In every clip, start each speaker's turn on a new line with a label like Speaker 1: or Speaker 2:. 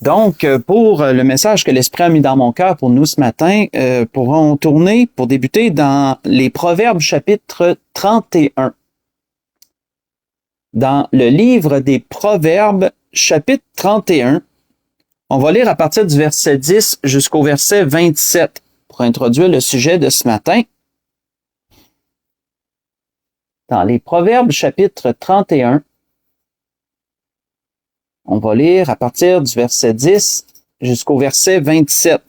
Speaker 1: Donc, pour le message que l'Esprit a mis dans mon cœur pour nous ce matin, pourrons tourner, pour débuter, dans les Proverbes chapitre 31. Dans le livre des Proverbes chapitre 31, on va lire à partir du verset 10 jusqu'au verset 27 pour introduire le sujet de ce matin. Dans les Proverbes chapitre 31, on va lire à partir du verset 10 jusqu'au verset 27.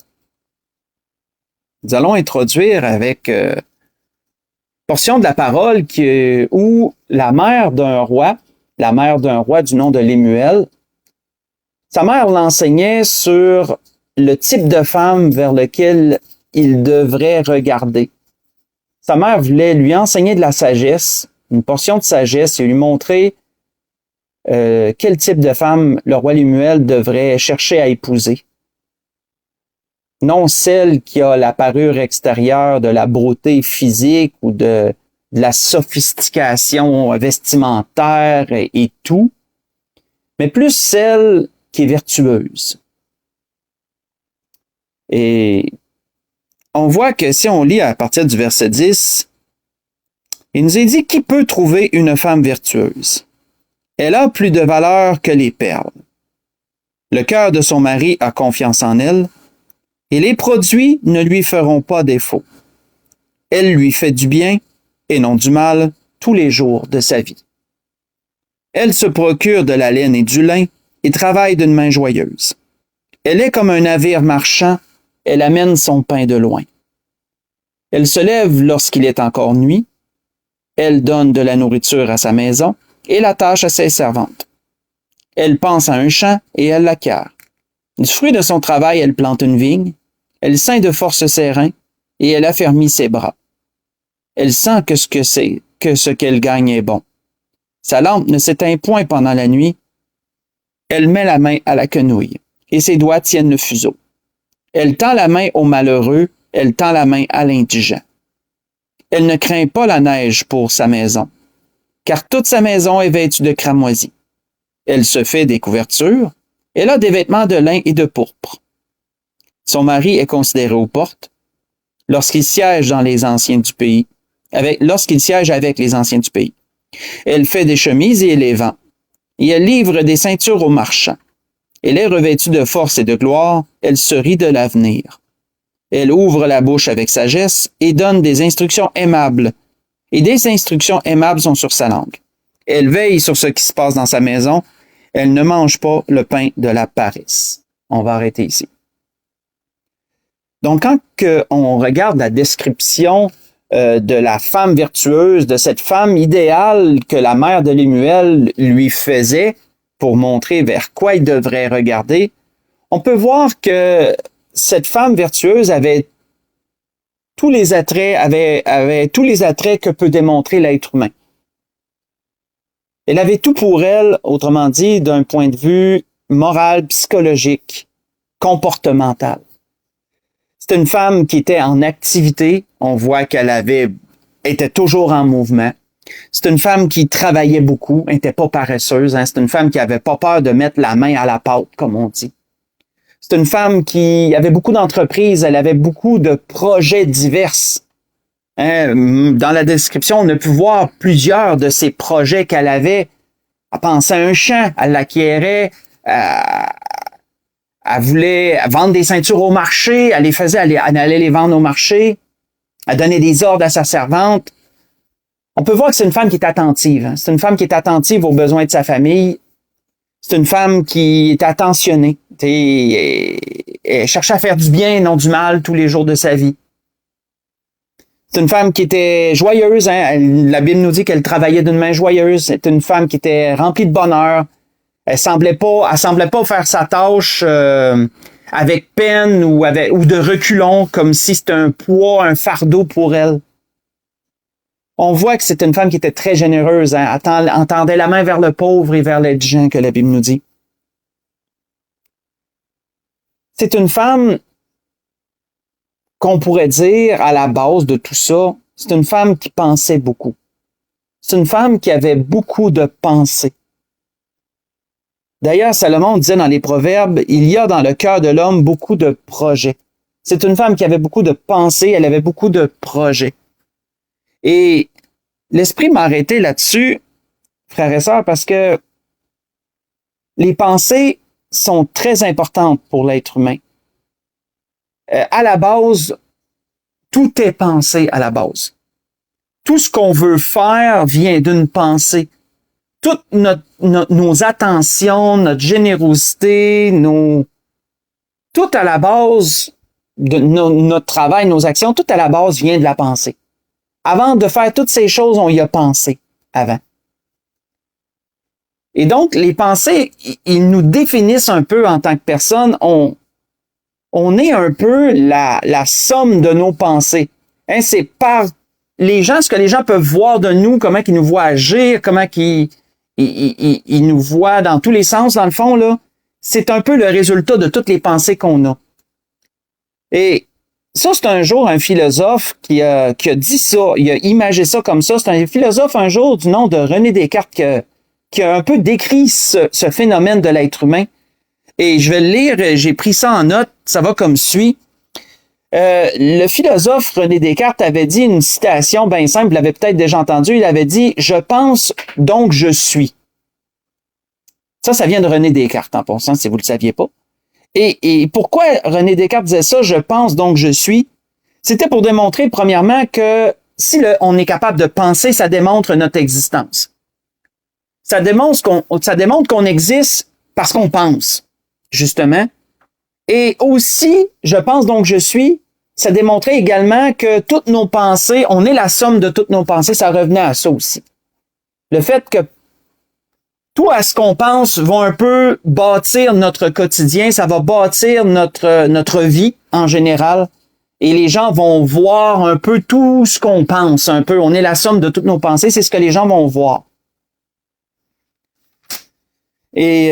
Speaker 1: Nous allons introduire avec portion de la parole où la mère d'un roi du nom de Lémuel, sa mère l'enseignait sur le type de femme vers lequel il devrait regarder. Sa mère voulait lui enseigner de la sagesse, une portion de sagesse, et lui montrer quel type de femme le roi Lémuel devrait chercher à épouser. Non celle qui a la parure extérieure de la beauté physique ou de la sophistication vestimentaire et tout, mais plus celle qui est vertueuse. Et on voit que si on lit à partir du verset 10, il nous est dit « Qui peut trouver une femme vertueuse? Elle a plus de valeur que les perles. Le cœur de son mari a confiance en elle, et les produits ne lui feront pas défaut. Elle lui fait du bien et non du mal tous les jours de sa vie. Elle se procure de la laine et du lin et travaille d'une main joyeuse. Elle est comme un navire marchand, elle amène son pain de loin. Elle se lève lorsqu'il est encore nuit, elle donne de la nourriture à sa maison et la tâche à ses servantes. Elle pense à un champ et elle l'acquiert. Du fruit de son travail, elle plante une vigne, elle ceint de force ses reins et elle affermit ses bras. Elle sent que ce qu'elle gagne est bon. Sa lampe ne s'éteint point pendant la nuit. Elle met la main à la quenouille et ses doigts tiennent le fuseau. Elle tend la main au malheureux, elle tend la main à l'indigent. Elle ne craint pas la neige pour sa maison, car toute sa maison est vêtue de cramoisie. Elle se fait des couvertures, elle a des vêtements de lin et de pourpre. Son mari est considéré aux portes lorsqu'il siège avec les anciens du pays. Elle fait des chemises et elle les vend, et elle livre des ceintures aux marchands. Elle est revêtue de force et de gloire, elle se rit de l'avenir. Elle ouvre la bouche avec sagesse et donne des instructions aimables, et des instructions aimables sont sur sa langue. Elle veille sur ce qui se passe dans sa maison, elle ne mange pas le pain de la paresse. On va arrêter ici. Donc, quand on regarde la description de la femme vertueuse, de cette femme idéale que la mère de Lémuel lui faisait pour montrer vers quoi il devrait regarder, on peut voir que cette femme vertueuse avait tous les attraits que peut démontrer l'être humain. Elle avait tout pour elle, autrement dit, d'un point de vue moral, psychologique, comportemental. C'est une femme qui était en activité. On voit qu'elle était toujours en mouvement. C'est une femme qui travaillait beaucoup, n'était pas paresseuse. C'est une femme qui avait pas peur de mettre la main à la pâte, comme on dit. C'est une femme qui avait beaucoup d'entreprises, elle avait beaucoup de projets divers. Dans la description, on a pu voir plusieurs de ces projets qu'elle avait. Elle pensait à un champ, elle l'acquérait, elle voulait vendre des ceintures au marché, elle allait les vendre au marché, elle donnait des ordres à sa servante. On peut voir que c'est une femme qui est attentive. C'est une femme qui est attentive aux besoins de sa famille. C'est une femme qui est attentionnée. Elle cherchait à faire du bien et non du mal tous les jours de sa vie. C'est une femme qui était joyeuse. La Bible nous dit qu'elle travaillait d'une main joyeuse. C'est une femme qui était remplie de bonheur. Elle semblait pas faire sa tâche avec peine ou de reculons, comme si c'était un poids, un fardeau pour elle. On voit que c'est une femme qui était très généreuse. Elle tendait la main vers le pauvre et vers l'indigent, que la Bible nous dit. C'est une femme qu'on pourrait dire, à la base de tout ça, c'est une femme qui pensait beaucoup. C'est une femme qui avait beaucoup de pensées. D'ailleurs, Salomon disait dans les Proverbes, il y a dans le cœur de l'homme beaucoup de projets. C'est une femme qui avait beaucoup de pensées, elle avait beaucoup de projets. Et l'Esprit m'a arrêté là-dessus, frères et sœurs, parce que les pensées sont très importantes pour l'être humain. À la base, tout est pensé à la base. Tout ce qu'on veut faire vient d'une pensée. Toutes nos attentions, notre générosité, tout à la base de notre travail, nos actions, tout à la base vient de la pensée. Avant de faire toutes ces choses, on y a pensé avant. Et donc, les pensées, ils nous définissent un peu en tant que personne. On est un peu la somme de nos pensées. Hein, c'est par les gens, ce que les gens peuvent voir de nous, comment ils nous voient agir, comment ils nous voient dans tous les sens, dans le fond, là. C'est un peu le résultat de toutes les pensées qu'on a. Et ça, c'est un jour un philosophe qui a dit ça, il a imagé ça comme ça. C'est un philosophe un jour du nom de René Descartes qui a un peu décrit ce phénomène de l'être humain. Et je vais le lire, j'ai pris ça en note, ça va comme suit. Le philosophe René Descartes avait dit une citation bien simple, vous l'avez peut-être déjà entendu, il avait dit « Je pense, donc je suis ». Ça vient de René Descartes, en passant, si vous ne le saviez pas. Et pourquoi René Descartes disait ça, « Je pense, donc je suis », c'était pour démontrer, premièrement, que si on est capable de penser, ça démontre notre existence. Ça démontre qu'on existe parce qu'on pense, justement. Et aussi, je pense donc je suis, ça démontrait également que toutes nos pensées, on est la somme de toutes nos pensées, ça revenait à ça aussi. Le fait que tout à ce qu'on pense va un peu bâtir notre quotidien, ça va bâtir notre vie en général. Et les gens vont voir un peu tout ce qu'on pense, un peu. On est la somme de toutes nos pensées, c'est ce que les gens vont voir. Et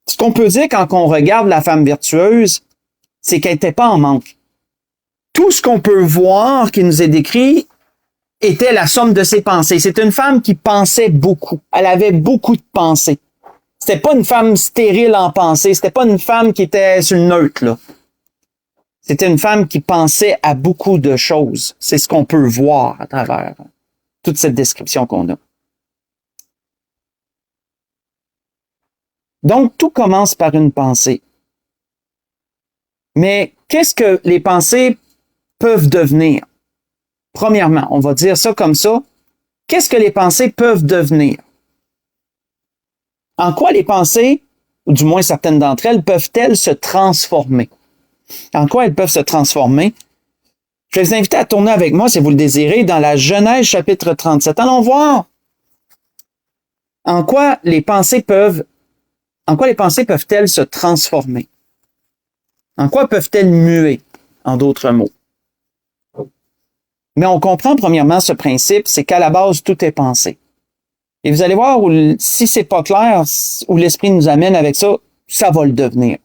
Speaker 1: ce qu'on peut dire quand on regarde la femme vertueuse, c'est qu'elle n'était pas en manque. Tout ce qu'on peut voir qui nous est décrit était la somme de ses pensées. C'est une femme qui pensait beaucoup. Elle avait beaucoup de pensées. C'était pas une femme stérile en pensée. C'était pas une femme qui était sur le neutre, là. C'était une femme qui pensait à beaucoup de choses. C'est ce qu'on peut voir à travers toute cette description qu'on a. Donc, tout commence par une pensée. Mais qu'est-ce que les pensées peuvent devenir? Premièrement, on va dire ça comme ça. Qu'est-ce que les pensées peuvent devenir? En quoi les pensées, ou du moins certaines d'entre elles, peuvent-elles se transformer? En quoi elles peuvent se transformer? Je vais vous inviter à tourner avec moi, si vous le désirez, dans la Genèse chapitre 37. Allons voir en quoi les pensées peuvent-elles se transformer? En quoi peuvent-elles muer, en d'autres mots? Mais on comprend premièrement ce principe, c'est qu'à la base, tout est pensé. Et vous allez voir, si c'est pas clair, où l'Esprit nous amène avec ça, ça va le devenir.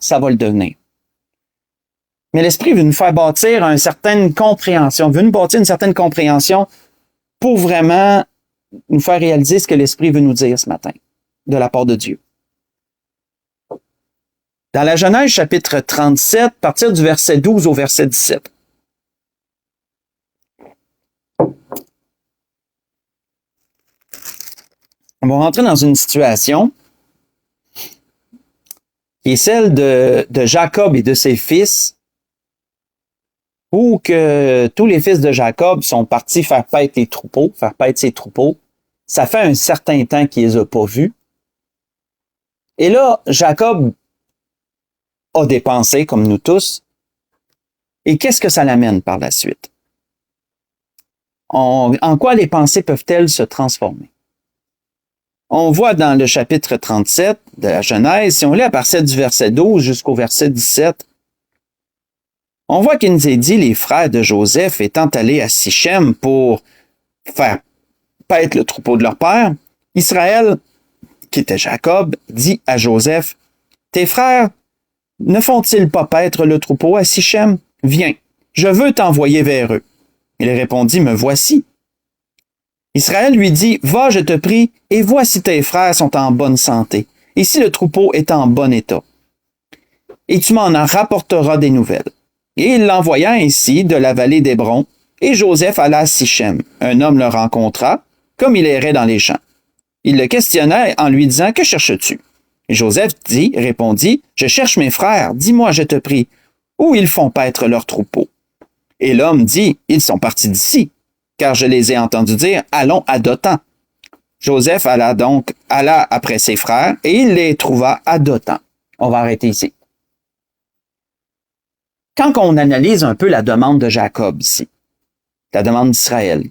Speaker 1: Mais l'Esprit veut nous faire bâtir une certaine compréhension, pour vraiment nous faire réaliser ce que l'Esprit veut nous dire ce matin, de la part de Dieu. Dans la Genèse chapitre 37, à partir du verset 12 au verset 17. On va rentrer dans une situation qui est celle de Jacob et de ses fils, où que tous les fils de Jacob sont partis faire paître ses troupeaux. Ça fait un certain temps qu'ils les a pas vus. Et là, Jacob a des pensées, comme nous tous. Et qu'est-ce que ça l'amène par la suite? En quoi les pensées peuvent-elles se transformer? On voit dans le chapitre 37 de la Genèse, si on lit à partir du verset 12 jusqu'au verset 17, on voit qu'il nous est dit, les frères de Joseph étant allés à Sichem pour faire paître le troupeau de leur père, Israël, qui était Jacob, dit à Joseph, « Tes frères ne font-ils pas paître le troupeau à Sichem? Viens, je veux t'envoyer vers eux. » Il répondit, « Me voici. » Israël lui dit, « Va, je te prie, et vois si tes frères sont en bonne santé, et si le troupeau est en bon état. Et tu m'en rapporteras des nouvelles. » Et il l'envoya ainsi de la vallée d'Hébron, et Joseph alla à Sichem. Un homme le rencontra, comme il errait dans les champs. Il le questionna en lui disant, « Que cherches-tu? » Et Joseph répondit, « Je cherche mes frères, dis-moi, je te prie, où ils font paître leur troupeau. » Et l'homme dit, « Ils sont partis d'ici, car je les ai entendus dire, allons à Dothan. » Joseph alla après ses frères, et il les trouva à Dothan. On va arrêter ici. Quand on analyse un peu la demande de Jacob ici, la demande d'Israël,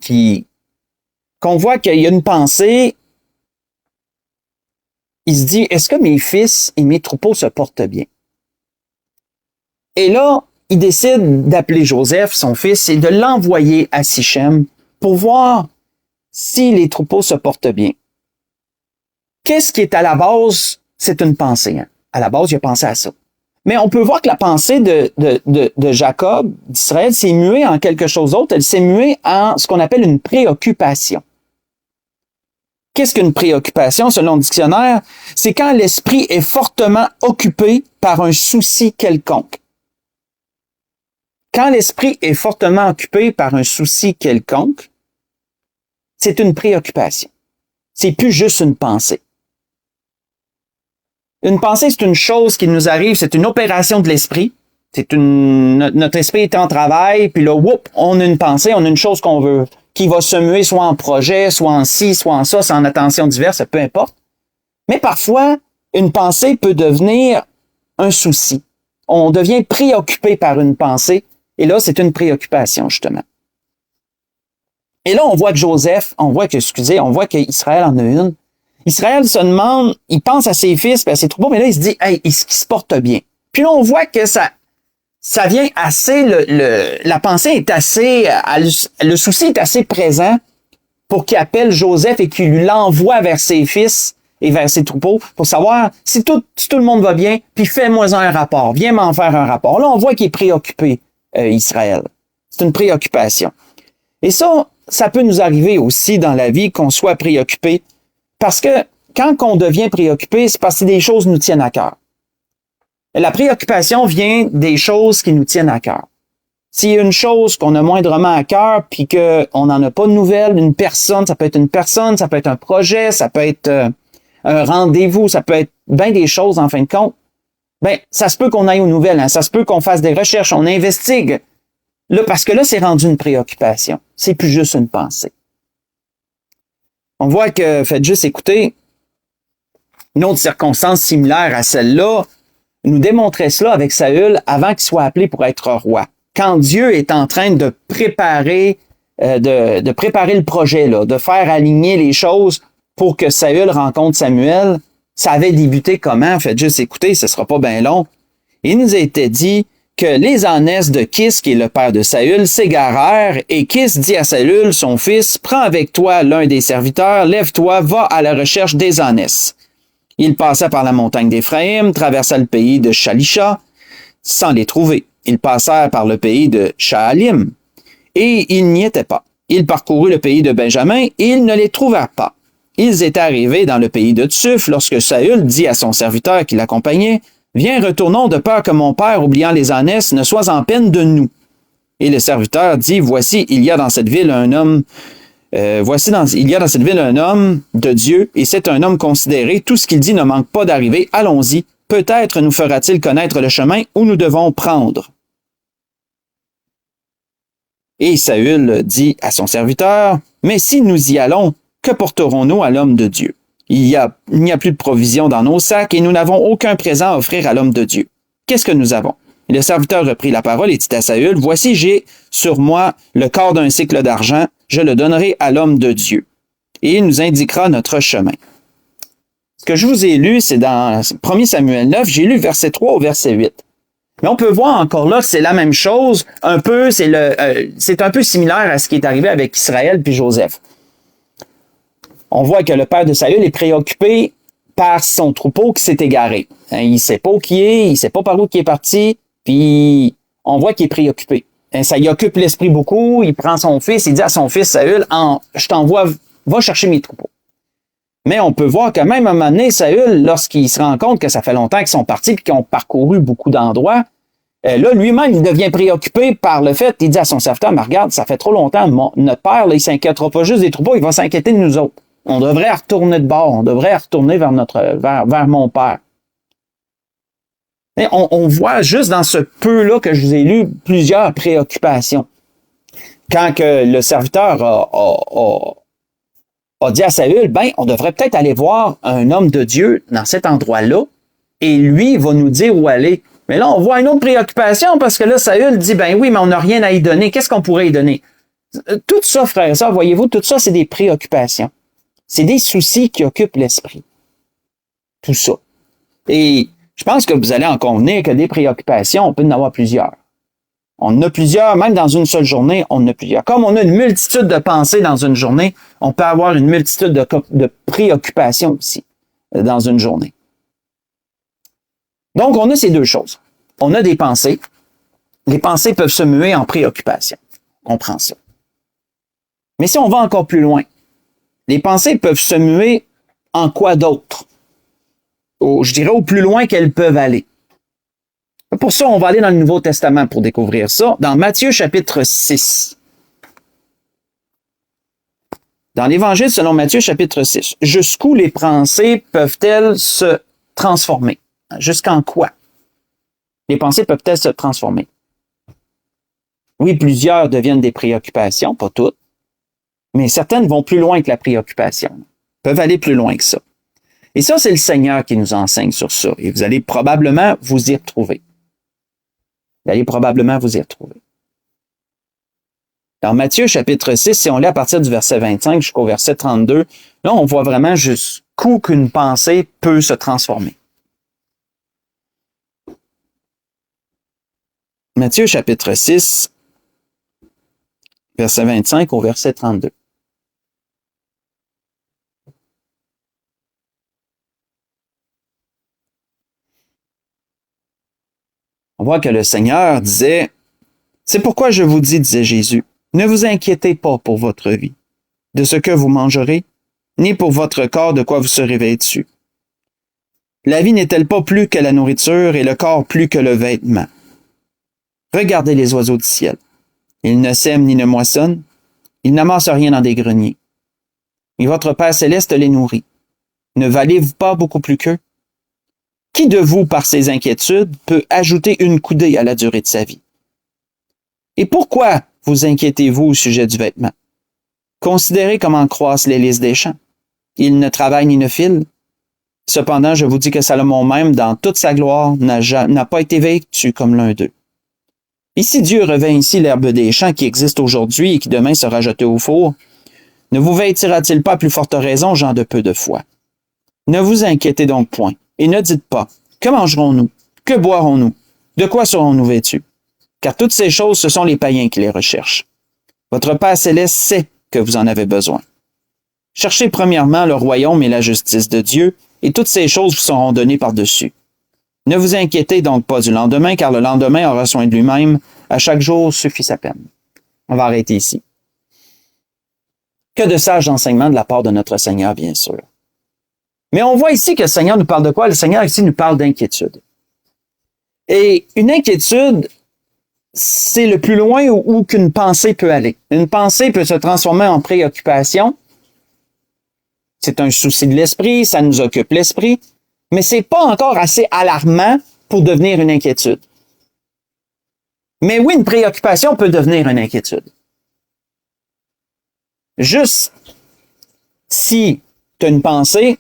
Speaker 1: qu'on voit qu'il y a une pensée, il se dit, est-ce que mes fils et mes troupeaux se portent bien? Et là, il décide d'appeler Joseph, son fils, et de l'envoyer à Sichem pour voir si les troupeaux se portent bien. Qu'est-ce qui est à la base? C'est une pensée. Hein? À la base, il a pensé à ça. Mais on peut voir que la pensée de Jacob, d'Israël, s'est muée en quelque chose d'autre. Elle s'est muée en ce qu'on appelle une préoccupation. Qu'est-ce qu'une préoccupation, selon le dictionnaire? C'est quand l'esprit est fortement occupé par un souci quelconque. Quand l'esprit est fortement occupé par un souci quelconque, c'est une préoccupation. C'est plus juste une pensée. Une pensée, c'est une chose qui nous arrive, c'est une opération de l'esprit. Notre esprit est en travail, puis là, whoop, on a une pensée, on a une chose qu'on veut, qui va se muer soit en projet, soit en ci, soit en ça, soit en attention diverse, peu importe. Mais parfois, une pensée peut devenir un souci. On devient préoccupé par une pensée, et là, c'est une préoccupation, justement. Et là, on voit qu'Israël en a une. Israël se demande, il pense à ses fils et à ses troupeaux, mais là, il se dit, hey, est-ce qu'ils se portent bien? Puis là, on voit que ça vient assez, la pensée est assez, le souci est assez présent pour qu'il appelle Joseph et qu'il l'envoie vers ses fils et vers ses troupeaux pour savoir si tout le monde va bien, puis fais-moi un rapport, viens m'en faire un rapport. Là, on voit qu'il est préoccupé, Israël. C'est une préoccupation. Et ça peut nous arriver aussi dans la vie qu'on soit préoccupé. Parce que quand on devient préoccupé, c'est parce que des choses nous tiennent à cœur. La préoccupation vient des choses qui nous tiennent à cœur. S'il y a une chose qu'on a moindrement à cœur, puis qu'on n'en a pas de nouvelles, une personne, ça peut être un projet, ça peut être un rendez-vous, ça peut être bien des choses en fin de compte, ben ça se peut qu'on aille aux nouvelles, hein, ça se peut qu'on fasse des recherches, on investigue. Là, parce que là, c'est rendu une préoccupation. C'est plus juste une pensée. On voit que, faites juste écouter, une autre circonstance similaire à celle-là nous démontrait cela avec Saül avant qu'il soit appelé pour être roi. Quand Dieu est en train de préparer, de préparer le projet, là, de faire aligner les choses pour que Saül rencontre Samuel, ça avait débuté comment? Faites juste écouter, ce sera pas bien long. Il nous a été dit que les ânesses de Kis, qui est le père de Saül, s'égarèrent, et Kis dit à Saül, son fils, « Prends avec toi l'un des serviteurs, lève-toi, va à la recherche des ânesses. » Il passa par la montagne d'Éphraïm, traversa le pays de Shalisha, sans les trouver. Ils passèrent par le pays de Shaalim, et ils n'y étaient pas. Il parcourut le pays de Benjamin, et ils ne les trouvèrent pas. Ils étaient arrivés dans le pays de Tsuf, lorsque Saül dit à son serviteur qui l'accompagnait, « Viens, retournons de peur que mon père, oubliant les ânesses, ne soit en peine de nous. » Et le serviteur dit, « Voici, il y a dans cette ville un homme de Dieu, et c'est un homme considéré. Tout ce qu'il dit ne manque pas d'arriver. Allons-y. Peut-être nous fera-t-il connaître le chemin où nous devons prendre. » Et Saül dit à son serviteur, « Mais si nous y allons, que porterons-nous à l'homme de Dieu? Il n'y a plus de provisions dans nos sacs et nous n'avons aucun présent à offrir à l'homme de Dieu. Qu'est-ce que nous avons? » Et le serviteur reprit la parole et dit à Saül, « Voici, j'ai sur moi le quart d'un sicle d'argent, je le donnerai à l'homme de Dieu, et il nous indiquera notre chemin. » Ce que je vous ai lu, c'est dans 1 Samuel 9, j'ai lu verset 3 au verset 8. Mais on peut voir encore là que c'est la même chose, un peu, c'est un peu similaire à ce qui est arrivé avec Israël puis Joseph. On voit que le père de Saül est préoccupé par son troupeau qui s'est égaré. Il sait pas où il est, il sait pas par où il est parti, puis on voit qu'il est préoccupé. Ça y occupe l'esprit beaucoup, il prend son fils, il dit à son fils Saül, je t'envoie va chercher mes troupeaux. Mais on peut voir que même à un moment donné, Saül, lorsqu'il se rend compte que ça fait longtemps qu'ils sont partis et qu'ils ont parcouru beaucoup d'endroits, là, lui-même, il devient préoccupé par le fait, il dit à son serviteur, mais regarde, ça fait trop longtemps, notre père, là, il s'inquiétera pas juste des troupeaux, il va s'inquiéter de nous autres. On devrait retourner de bord, on devrait retourner vers mon père. Et on voit juste dans ce peu-là que je vous ai lu plusieurs préoccupations. Quand que le serviteur a dit à Saül, on devrait peut-être aller voir un homme de Dieu dans cet endroit-là, et lui va nous dire où aller. Mais là, on voit une autre préoccupation, parce que là, Saül dit, oui, mais on n'a rien à y donner. Qu'est-ce qu'on pourrait y donner? Tout ça, frères et sœurs, voyez-vous, tout ça, c'est des préoccupations. C'est des soucis qui occupent l'esprit. Tout ça. Et je pense que vous allez en convenir que des préoccupations, on peut en avoir plusieurs. On en a plusieurs, même dans une seule journée, on en a plusieurs. Comme on a une multitude de pensées dans une journée, on peut avoir une multitude de préoccupations aussi dans une journée. Donc, on a ces deux choses. On a des pensées. Les pensées peuvent se muer en préoccupations. On comprend ça. Mais si on va encore plus loin, les pensées peuvent se muer en quoi d'autre? Je dirais au plus loin qu'elles peuvent aller. Pour ça, on va aller dans le Nouveau Testament pour découvrir ça, dans Matthieu chapitre 6. Dans l'Évangile selon Matthieu chapitre 6, jusqu'où les pensées peuvent-elles se transformer? Jusqu'en quoi? Les pensées peuvent-elles se transformer? Oui, plusieurs deviennent des préoccupations, pas toutes, mais certaines vont plus loin que la préoccupation, peuvent aller plus loin que ça. Et ça, c'est le Seigneur qui nous enseigne sur ça, et vous allez probablement vous y retrouver. Vous allez probablement vous y retrouver. Dans Matthieu chapitre 6, si on lit à partir du verset 25 jusqu'au verset 32, là, on voit vraiment jusqu'où qu'une pensée peut se transformer. Matthieu chapitre 6, verset 25 au verset 32. On voit que le Seigneur disait, « C'est pourquoi je vous dis, disait Jésus, ne vous inquiétez pas pour votre vie, de ce que vous mangerez, ni pour votre corps de quoi vous serez vêtu. La vie n'est-elle pas plus que la nourriture et le corps plus que le vêtement? Regardez les oiseaux du ciel. Ils ne sèment ni ne moissonnent, ils n'amassent rien dans des greniers. Et votre Père céleste les nourrit. Ne valez-vous pas beaucoup plus qu'eux? Qui de vous, par ses inquiétudes, peut ajouter une coudée à la durée de sa vie? Et pourquoi vous inquiétez-vous au sujet du vêtement? Considérez comment croissent les lys des champs. Ils ne travaillent ni ne filent. Cependant, je vous dis que Salomon même, dans toute sa gloire, n'a pas été vêtu comme l'un d'eux. Et si Dieu revêt ainsi l'herbe des champs qui existe aujourd'hui et qui demain sera jetée au four, ne vous vêtira-t-il pas à plus forte raison, gens de peu de foi? Ne vous inquiétez donc point, et ne dites pas, que mangerons-nous? Que boirons-nous? De quoi serons-nous vêtus? Car toutes ces choses, ce sont les païens qui les recherchent. Votre Père céleste sait que vous en avez besoin. Cherchez premièrement le royaume et la justice de Dieu, et toutes ces choses vous seront données par-dessus. Ne vous inquiétez donc pas du lendemain, car le lendemain aura soin de lui-même. À chaque jour suffit sa peine. On va arrêter ici. Que de sages enseignements de la part de notre Seigneur, bien sûr. Mais on voit ici que le Seigneur nous parle de quoi? Le Seigneur ici nous parle d'inquiétude. Et une inquiétude, c'est le plus loin où qu'une pensée peut aller. Une pensée peut se transformer en préoccupation. C'est un souci de l'esprit, ça nous occupe l'esprit, mais c'est pas encore assez alarmant pour devenir une inquiétude. Mais oui, une préoccupation peut devenir une inquiétude. Juste si tu as une pensée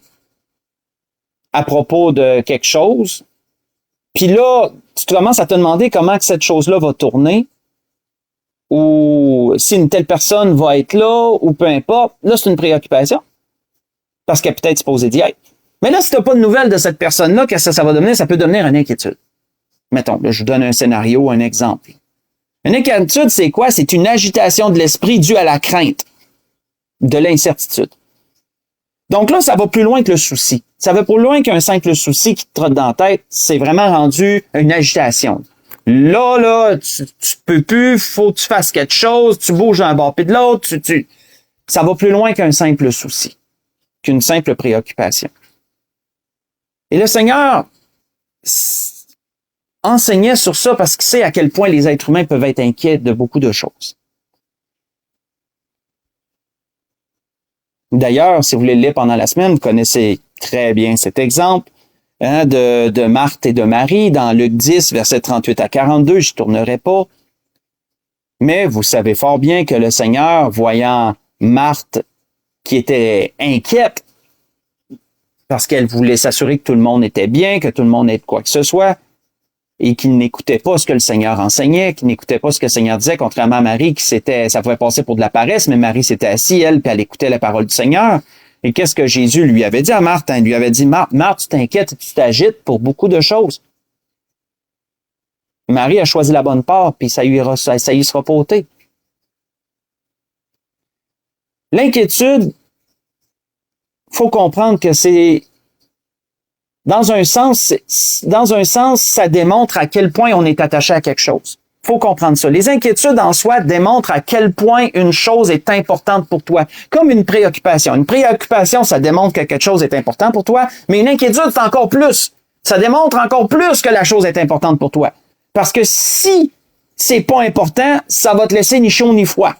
Speaker 1: à propos de quelque chose, puis là, tu commences à te demander comment que cette chose-là va tourner, ou si une telle personne va être là, ou peu importe, là, c'est une préoccupation, parce qu'elle est peut-être supposée d'y être. Mais là, si tu n'as pas de nouvelles de cette personne-là, qu'est-ce que ça va devenir? Ça peut devenir une inquiétude. Mettons, là, je vous donne un scénario, un exemple. Une inquiétude, c'est quoi? C'est une agitation de l'esprit due à la crainte, de l'incertitude. Donc là, ça va plus loin que le souci. Ça va plus loin qu'un simple souci qui te trotte dans la tête. C'est vraiment rendu une agitation. Là, tu peux plus, faut que tu fasses quelque chose, tu bouges d'un bord puis de l'autre, Ça va plus loin qu'un simple souci, qu'une simple préoccupation. Et le Seigneur enseignait sur ça parce qu'il sait à quel point les êtres humains peuvent être inquiets de beaucoup de choses. D'ailleurs, si vous voulez le lire pendant la semaine, vous connaissez très bien cet exemple de Marthe et de Marie dans Luc 10, versets 38 à 42. Je ne tournerai pas. Mais vous savez fort bien que le Seigneur, voyant Marthe qui était inquiète parce qu'elle voulait s'assurer que tout le monde était bien, que tout le monde ait de quoi que ce soit, et qu'il n'écoutait pas ce que le Seigneur enseignait, qu'il n'écoutait pas ce que le Seigneur disait, contrairement à Marie, ça pouvait passer pour de la paresse, mais Marie s'était assise, elle, puis elle écoutait la parole du Seigneur. Et qu'est-ce que Jésus lui avait dit à Marthe? Il lui avait dit, Marthe, tu t'inquiètes, tu t'agites pour beaucoup de choses. Marie a choisi la bonne part, puis ça y sera pas ôté. L'inquiétude, faut comprendre que c'est dans un sens, ça démontre à quel point on est attaché à quelque chose. Faut comprendre ça. Les inquiétudes en soi démontrent à quel point une chose est importante pour toi. Comme une préoccupation. Une préoccupation, ça démontre que quelque chose est important pour toi, mais une inquiétude, c'est encore plus. Ça démontre encore plus que la chose est importante pour toi. Parce que si c'est pas important, ça va te laisser ni chaud ni froid.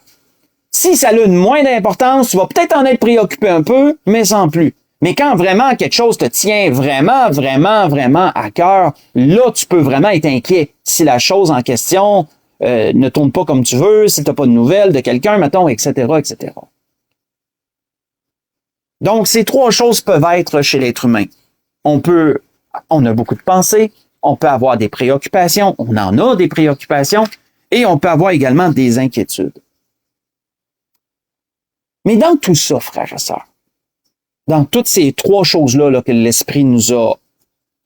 Speaker 1: Si ça a une moindre importance, tu vas peut-être en être préoccupé un peu, mais sans plus. Mais quand vraiment quelque chose te tient vraiment, vraiment, vraiment à cœur, là, tu peux vraiment être inquiet. Si la chose en question ne tourne pas comme tu veux, si tu n'as pas de nouvelles de quelqu'un, mettons, etc., etc. Donc, ces trois choses peuvent être chez l'être humain. On a beaucoup de pensées, on peut avoir des préoccupations, on en a des préoccupations, et on peut avoir également des inquiétudes. Mais dans tout ça, frères et sœurs, dans toutes ces trois choses-là là, que l'Esprit nous a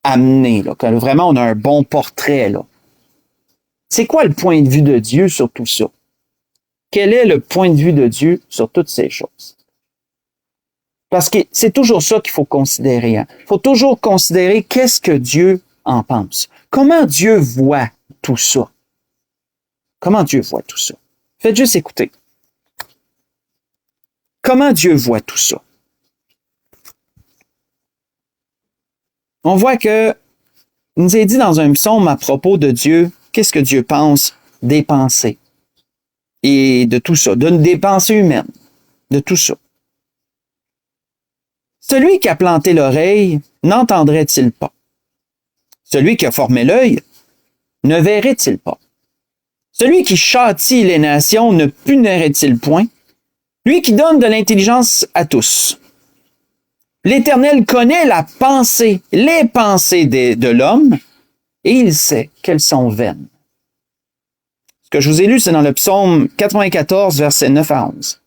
Speaker 1: amenées, là, que vraiment on a un bon portrait, là, c'est quoi le point de vue de Dieu sur tout ça? Quel est le point de vue de Dieu sur toutes ces choses? Parce que c'est toujours ça qu'il faut considérer. Il faut toujours considérer qu'est-ce que Dieu en pense. Comment Dieu voit tout ça? Comment Dieu voit tout ça? Faites juste écouter. Comment Dieu voit tout ça? On voit que il nous est dit dans un psaume à propos de Dieu, qu'est-ce que Dieu pense des pensées et de tout ça, des pensées humaines, de tout ça. Celui qui a planté l'oreille, n'entendrait-il pas? Celui qui a formé l'œil, ne verrait-il pas? Celui qui châtie les nations, ne punirait-il point? Lui qui donne de l'intelligence à tous. L'Éternel connaît les pensées de l'homme, et il sait qu'elles sont vaines. Ce que je vous ai lu, c'est dans le psaume 94, versets 9 à 11.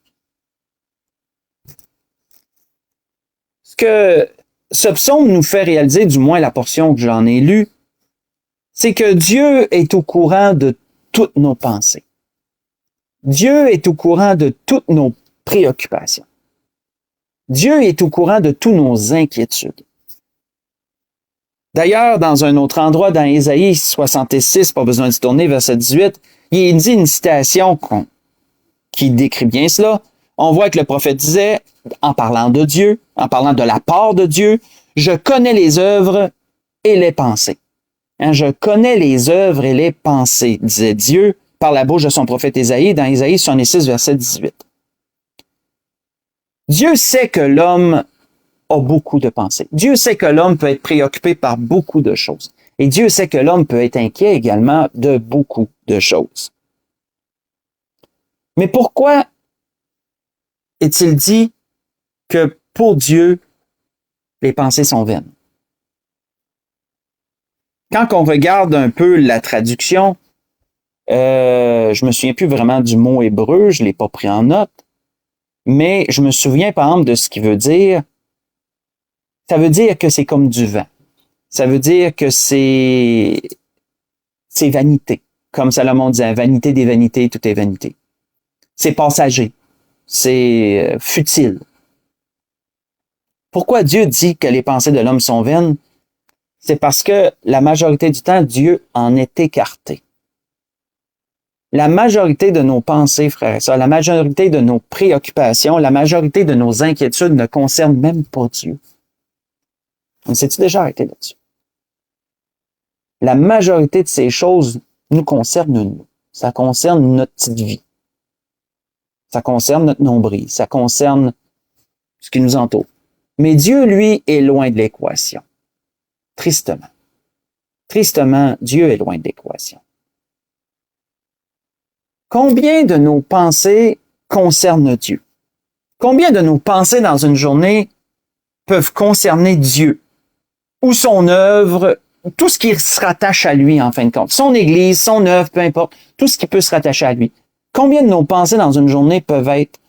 Speaker 1: Ce que ce psaume nous fait réaliser, du moins la portion que j'en ai lue, c'est que Dieu est au courant de toutes nos pensées. Dieu est au courant de toutes nos préoccupations. Dieu est au courant de toutes nos inquiétudes. D'ailleurs, dans un autre endroit, dans Ésaïe 66, pas besoin de se tourner, verset 18, il dit une citation qui décrit bien cela. On voit que le prophète disait, en parlant de Dieu, en parlant de la part de Dieu, « Je connais les œuvres et les pensées. » Je connais les œuvres et les pensées, disait Dieu par la bouche de son prophète Ésaïe, dans Ésaïe 66, verset 18. Dieu sait que l'homme a beaucoup de pensées. Dieu sait que l'homme peut être préoccupé par beaucoup de choses. Et Dieu sait que l'homme peut être inquiet également de beaucoup de choses. Mais pourquoi est-il dit que pour Dieu, les pensées sont vaines? Quand on regarde un peu la traduction, je me souviens plus vraiment du mot hébreu, je l'ai pas pris en note, mais je me souviens par exemple de ce qu'il veut dire. Ça veut dire que c'est comme du vent. Ça veut dire que c'est vanité. Comme Salomon disait, vanité des vanités, tout est vanité. C'est passager. C'est futile. Pourquoi Dieu dit que les pensées de l'homme sont vaines? C'est parce que la majorité du temps, Dieu en est écarté. La majorité de nos pensées, frères et sœurs, la majorité de nos préoccupations, la majorité de nos inquiétudes ne concernent même pas Dieu. On s'est-tu déjà arrêté là-dessus? La majorité de ces choses nous concernent nous. Ça concerne notre petite vie. Ça concerne notre nombril. Ça concerne ce qui nous entoure. Mais Dieu, lui, est loin de l'équation. Tristement. Tristement, Dieu est loin de l'équation. Combien de nos pensées concernent Dieu? Combien de nos pensées dans une journée peuvent concerner Dieu? Ou son œuvre, tout ce qui se rattache à lui, en fin de compte. Son Église, son œuvre, peu importe, tout ce qui peut se rattacher à lui. Combien de nos pensées dans une journée peuvent être,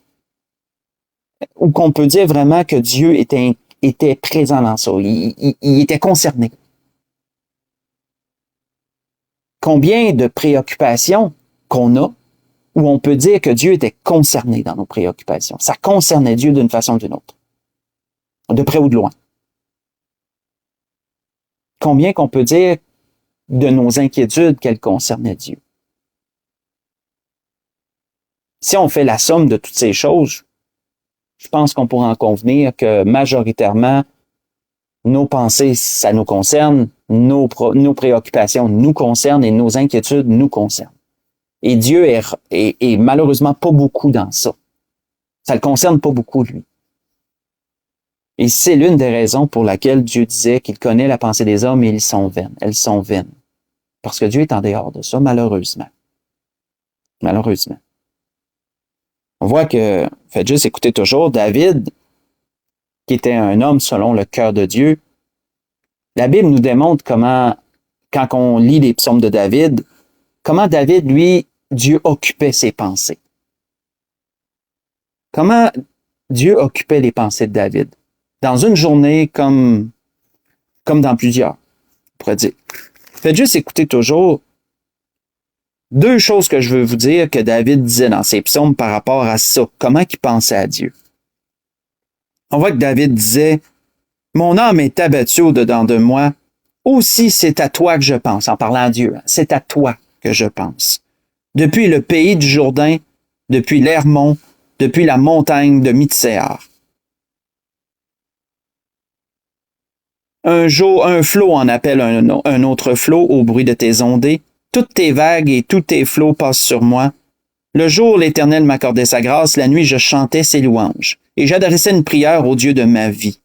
Speaker 1: ou qu'on peut dire vraiment que Dieu était présent dans ça, il était concerné. Combien de préoccupations qu'on a, où on peut dire que Dieu était concerné dans nos préoccupations. Ça concernait Dieu d'une façon ou d'une autre. De près ou de loin. Combien qu'on peut dire de nos inquiétudes qu'elles concernaient Dieu. Si on fait la somme de toutes ces choses, je pense qu'on pourra en convenir que majoritairement, nos pensées, ça nous concerne, nos préoccupations nous concernent et nos inquiétudes nous concernent. Et Dieu est malheureusement pas beaucoup dans ça. Ça le concerne pas beaucoup, lui. Et c'est l'une des raisons pour laquelle Dieu disait qu'il connaît la pensée des hommes et elles sont vaines. Parce que Dieu est en dehors de ça, malheureusement. Malheureusement. On voit que, faites juste écouter toujours, David, qui était un homme selon le cœur de Dieu, la Bible nous démontre comment, quand on lit les psaumes de David, comment David, lui, Dieu occupait ses pensées. Comment Dieu occupait les pensées de David. Dans une journée comme dans plusieurs, on pourrait dire. Faites juste écouter toujours deux choses que je veux vous dire que David disait dans ses psaumes par rapport à ça. Comment il pensait à Dieu. On voit que David disait « Mon âme est abattue au-dedans de moi. Aussi, c'est à toi que je pense. » En parlant à Dieu. C'est à toi que je pense. Depuis le pays du Jourdain, depuis l'Hermon, depuis la montagne de Mitsehar. Un flot en appelle un autre flot au bruit de tes ondées. Toutes tes vagues et tous tes flots passent sur moi. Le jour, l'Éternel m'accordait sa grâce, la nuit, je chantais ses louanges, et j'adressais une prière au Dieu de ma vie.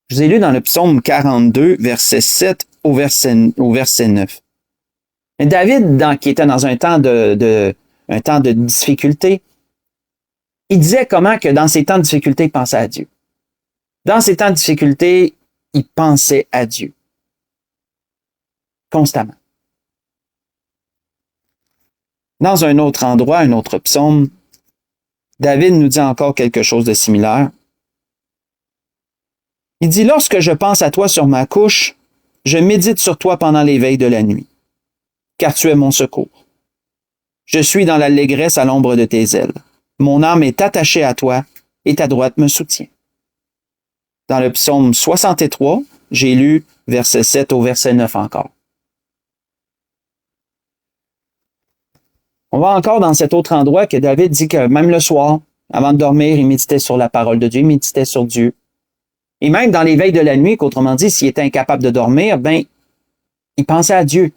Speaker 1: Je vous ai lu dans le psaume 42, verset 7 au verset 9. Et David, qui était dans un temps de difficulté, il disait comment que dans ces temps de difficulté, il pensait à Dieu. Dans ces temps de difficulté, il pensait à Dieu. Constamment. Dans un autre endroit, un autre psaume, David nous dit encore quelque chose de similaire. Il dit « Lorsque je pense à toi sur ma couche, je médite sur toi pendant les veilles de la nuit, car tu es mon secours. Je suis dans l'allégresse à l'ombre de tes ailes. Mon âme est attachée à toi et ta droite me soutient. » Dans le psaume 63, j'ai lu verset 7 au verset 9 encore. On va encore dans cet autre endroit que David dit que même le soir, avant de dormir, il méditait sur la parole de Dieu, il méditait sur Dieu. Et même dans les veilles de la nuit, qu'autrement dit, s'il était incapable de dormir, il pensait à Dieu.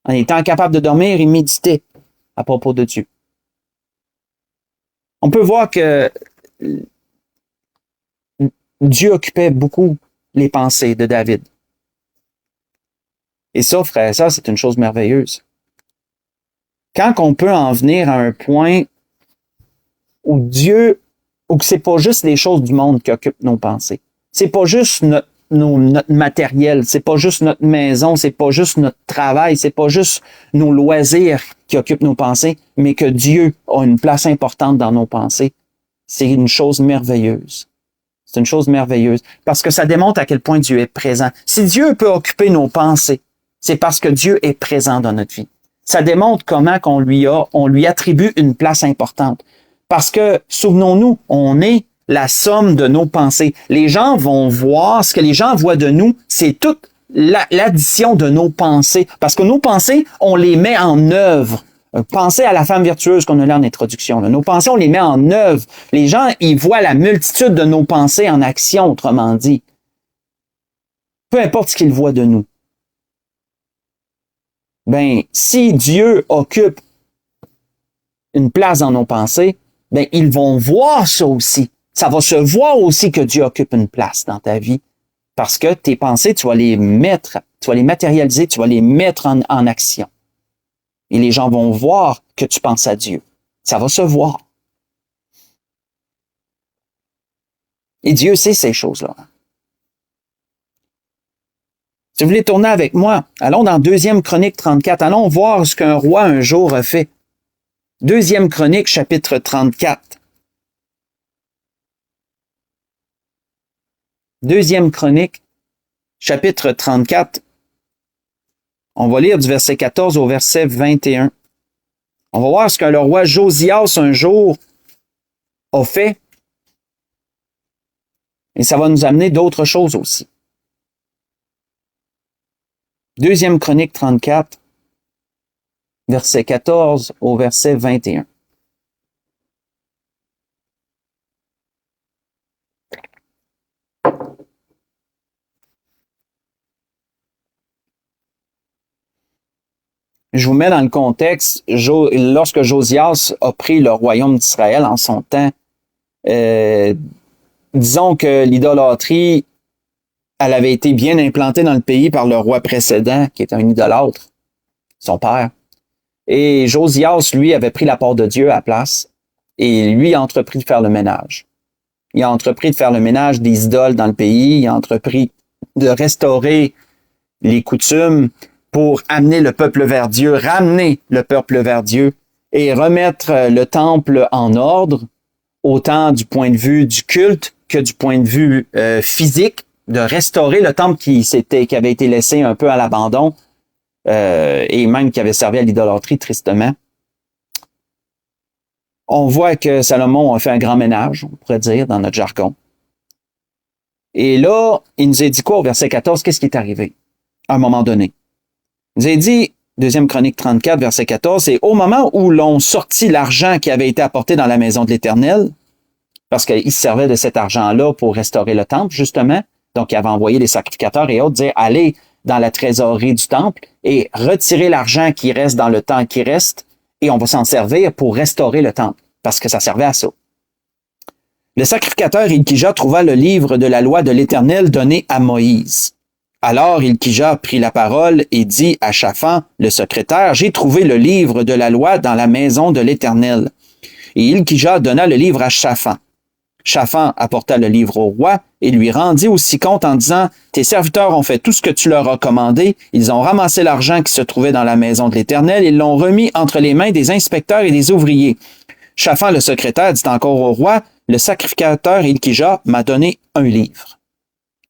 Speaker 1: En étant incapable de dormir, il méditait à propos de Dieu. On peut voir que Dieu occupait beaucoup les pensées de David. Et ça, frère et sœurs, c'est une chose merveilleuse. Quand on peut en venir à un point où que c'est pas juste les choses du monde qui occupent nos pensées. C'est pas juste notre matériel, c'est pas juste notre maison, c'est pas juste notre travail, c'est pas juste nos loisirs qui occupent nos pensées, mais que Dieu a une place importante dans nos pensées. C'est une chose merveilleuse. C'est une chose merveilleuse parce que ça démontre à quel point Dieu est présent. Si Dieu peut occuper nos pensées, c'est parce que Dieu est présent dans notre vie. Ça démontre comment on lui attribue une place importante. Parce que, souvenons-nous, on est la somme de nos pensées. Les gens vont voir, ce que les gens voient de nous, c'est tout l'addition de nos pensées. Parce que nos pensées, on les met en œuvre. Pensez à la femme virtueuse qu'on a là en introduction. Là. Nos pensées, on les met en œuvre. Les gens, ils voient la multitude de nos pensées en action, autrement dit. Peu importe ce qu'ils voient de nous. Ben, si Dieu occupe une place dans nos pensées, ben, ils vont voir ça aussi. Ça va se voir aussi que Dieu occupe une place dans ta vie. Parce que tes pensées, tu vas les mettre, tu vas les matérialiser, tu vas les mettre en action. Et les gens vont voir que tu penses à Dieu. Ça va se voir. Et Dieu sait ces choses-là. Si vous voulez tourner avec moi, allons dans 2e Chronique 34. Allons voir ce qu'un roi un jour a fait. 2e Chronique, chapitre 34. 2e Chronique, chapitre 34. On va lire du verset 14 au verset 21. On va voir ce que le roi Josias un jour a fait. Et ça va nous amener d'autres choses aussi. 2e Chronique 34, verset 14 au verset 21. Je vous mets dans le contexte, lorsque Josias a pris le royaume d'Israël en son temps, disons que l'idolâtrie, elle avait été bien implantée dans le pays par le roi précédent, qui était un idolâtre, son père. Et Josias, lui, avait pris la part de Dieu à la place, et lui a entrepris de faire le ménage. Il a entrepris de faire le ménage des idoles dans le pays, il a entrepris de restaurer les coutumes pour amener le peuple vers Dieu, ramener le peuple vers Dieu et remettre le temple en ordre, autant du point de vue du culte que du point de vue physique, de restaurer le temple qui avait été laissé un peu à l'abandon et même qui avait servi à l'idolâtrie tristement. On voit que Salomon a fait un grand ménage, on pourrait dire, dans notre jargon. Et là, il nous a dit quoi au verset 14? Qu'est-ce qui est arrivé à un moment donné? Il nous a dit, 2e Chronique 34, verset 14, c'est au moment où l'on sortit l'argent qui avait été apporté dans la maison de l'Éternel, parce qu'il se servait de cet argent-là pour restaurer le temple, justement. Donc, il avait envoyé les sacrificateurs et autres dire, allez dans la trésorerie du temple et retirez l'argent qui reste dans le temps qui reste et on va s'en servir pour restaurer le temple, parce que ça servait à ça. Le sacrificateur Ilkija trouva le livre de la loi de l'Éternel donné à Moïse. Alors Ilkija prit la parole et dit à Shaphan, le secrétaire, « J'ai trouvé le livre de la loi dans la maison de l'Éternel. » Et Ilkija donna le livre à Shaphan. Shaphan apporta le livre au roi et lui rendit aussi compte en disant, « Tes serviteurs ont fait tout ce que tu leur as commandé. Ils ont ramassé l'argent qui se trouvait dans la maison de l'Éternel et l'ont remis entre les mains des inspecteurs et des ouvriers. » Shaphan, le secrétaire, dit encore au roi, « Le sacrificateur Ilkija m'a donné un livre. »